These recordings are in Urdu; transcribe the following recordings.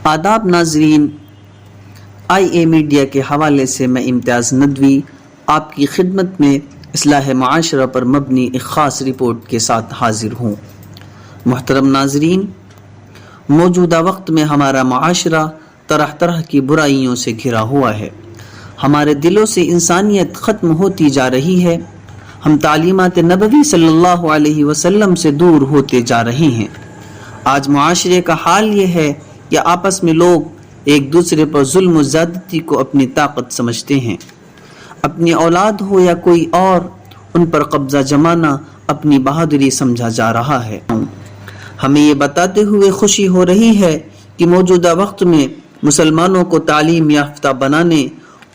آداب ناظرین، آئی اے میڈیا کے حوالے سے میں امتیاز ندوی آپ کی خدمت میں اصلاح معاشرہ پر مبنی ایک خاص رپورٹ کے ساتھ حاضر ہوں۔ محترم ناظرین، موجودہ وقت میں ہمارا معاشرہ طرح طرح کی برائیوں سے گھرا ہوا ہے۔ ہمارے دلوں سے انسانیت ختم ہوتی جا رہی ہے۔ ہم تعلیمات نبوی صلی اللہ علیہ وسلم سے دور ہوتے جا رہے ہیں۔ آج معاشرے کا حال یہ ہے کہ آپس میں لوگ ایک دوسرے پر ظلم و زیادتی کو اپنی طاقت سمجھتے ہیں۔ اپنی اولاد ہو یا کوئی اور، ان پر قبضہ جمانا اپنی بہادری سمجھا جا رہا ہے۔ ہمیں یہ بتاتے ہوئے خوشی ہو رہی ہے کہ موجودہ وقت میں مسلمانوں کو تعلیم یافتہ بنانے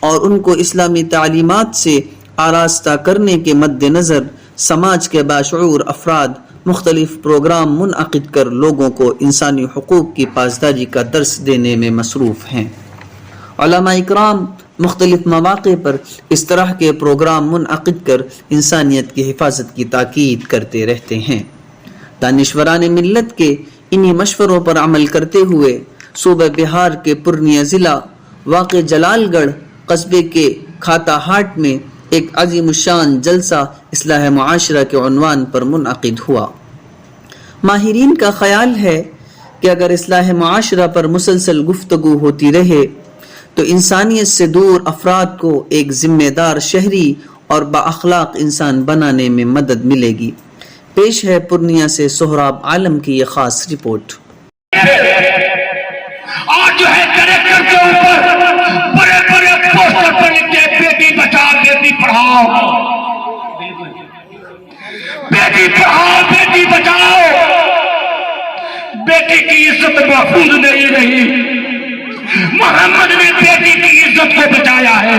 اور ان کو اسلامی تعلیمات سے آراستہ کرنے کے مد نظر سماج کے باشعور افراد مختلف پروگرام منعقد کر لوگوں کو انسانی حقوق کی پاسداری کا درس دینے میں مصروف ہیں۔ علماء اکرام مختلف مواقع پر اس طرح کے پروگرام منعقد کر انسانیت کی حفاظت کی تاکید کرتے رہتے ہیں۔ دانشوران ملت کے انہی مشوروں پر عمل کرتے ہوئے صوبہ بہار کے پورنیہ ضلع واقع جلال گڑھ قصبے کے کھاتا ہاٹ میں ایک عظیم الشان جلسہ اصلاح معاشرہ کے عنوان پر منعقد ہوا۔ ماہرین کا خیال ہے کہ اگر اصلاح معاشرہ پر مسلسل گفتگو ہوتی رہے تو انسانیت سے دور افراد کو ایک ذمہ دار شہری اور بااخلاق انسان بنانے میں مدد ملے گی۔ پیش ہے پورنیہ سے سہراب عالم کی یہ خاص رپورٹ۔ آج جو ہے ڈائریکٹر کے اوپر بڑے بڑے پوسٹر پر لکھے بیٹی بچاؤ بیٹی پڑھاؤ، بیٹی پڑھاؤ بیٹی بچاؤ۔ بیٹی کی عزت محفوظ نہیں رہی۔ محمد نے بیٹی کی عزت کو بچایا ہے۔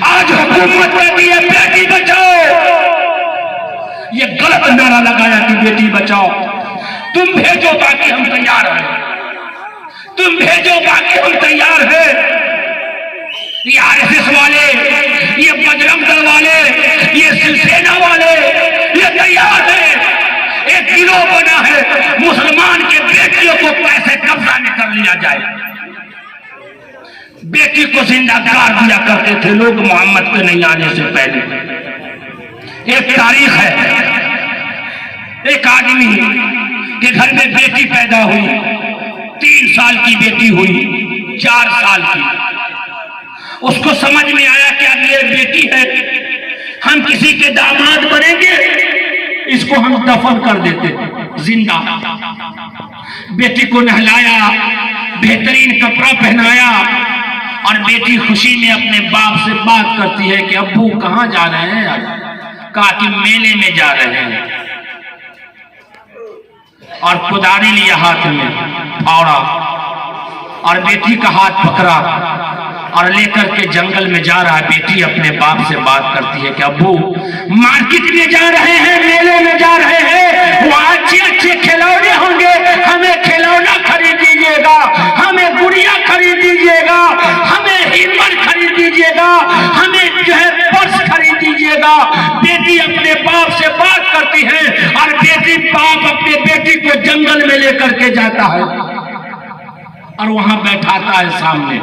آج حکومت کہتی ہے بیٹی بچاؤ، یہ غلط نعرہ لگایا کہ بیٹی بچاؤ۔ تم بھیجو باقی ہم تیار ہیں، تم بھیجو باقی ہم تیار ہیں۔ یہ RSS والے، یہ بجرنگ دل والے، یہ سینا والے، یہ تیار ہیں۔ ایک گروہ بنا ہے مسلمان کے بیٹیوں کو کیسے قبضہ میں کر لیا جائے۔ بیٹی کو زندہ کار دیا کرتے تھے لوگ محمد کے نہیں آنے سے پہلے۔ ایک تاریخ ہے، ایک آدمی کے گھر میں بیٹی پیدا ہوئی، 3 سال کی بیٹی ہوئی، 4 سال کی۔ اس کو سمجھ میں آیا کہ اب یہ بیٹی ہے، ہم کسی کے داماد بنیں گے، اس کو ہم دفن کر دیتے زندہ۔ بیٹی کو نہلایا، بہترین کپڑا پہنایا، اور بیٹی خوشی میں اپنے باپ سے بات کرتی ہے کہ ابو کہاں جا رہے ہیں؟ کہا کہ میلے میں جا رہے ہیں، اور کداری لیا ہاتھ میں، پھاوڑا، اور بیٹی کا ہاتھ پکڑا اور لے کر کے جنگل میں جا رہا ہے۔ بیٹی اپنے باپ سے بات کرتی ہے کہ ابو مارکیٹ میں جا رہے ہیں، میلے میں جا رہے ہیں، وہاں اچھے اچھے کھلونے ہوں گے، ہمیں کھلونا خرید دیجیے گا، ہمیں گڑیا خرید دیجیے گا، ہمیں ہیمر خرید دیجیے گا، ہمیں جو ہے پرس خرید دیجیے گا۔ بیٹی اپنے باپ سے بات کرتی ہے، اور باپ اپنے بیٹی کو جنگل میں لے کر کے جاتا ہے اور وہاں بیٹھاتا ہے سامنے۔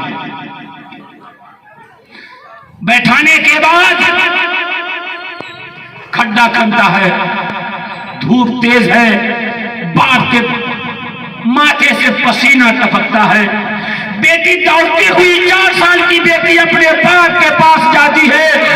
بیٹھانے کے بعد کھڈا کھنتا ہے، دھوپ تیز ہے، باپ کے ماتھے سے پسینہ ٹپکتا ہے۔ بیٹی دوڑتی ہوئی 4 سال کی بیٹی اپنے باپ کے پاس جاتی ہے